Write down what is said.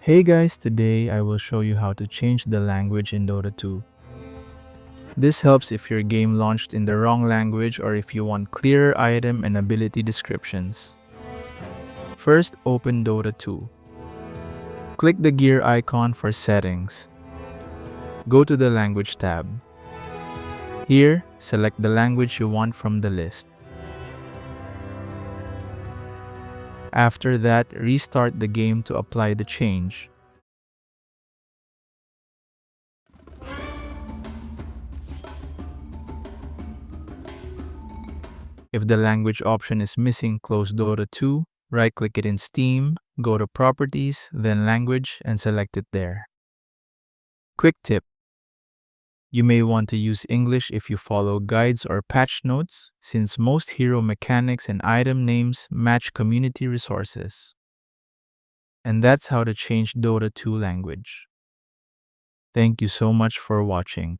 Hey guys, today I will show you how to change the language in Dota 2. This helps if your game launched in the wrong language or if you want clearer item and ability descriptions. First, open Dota 2. Click the gear icon for settings. Go to the language tab. Here, select the language you want from the list. After that, restart the game to apply the change. If the language option is missing, close Dota 2, right-click it in Steam, go to Properties, then Language, and select it there. Quick tip: you may want to use English if you follow guides or patch notes, since most hero mechanics and item names match community resources. And that's how to change Dota 2 language. Thank you so much for watching.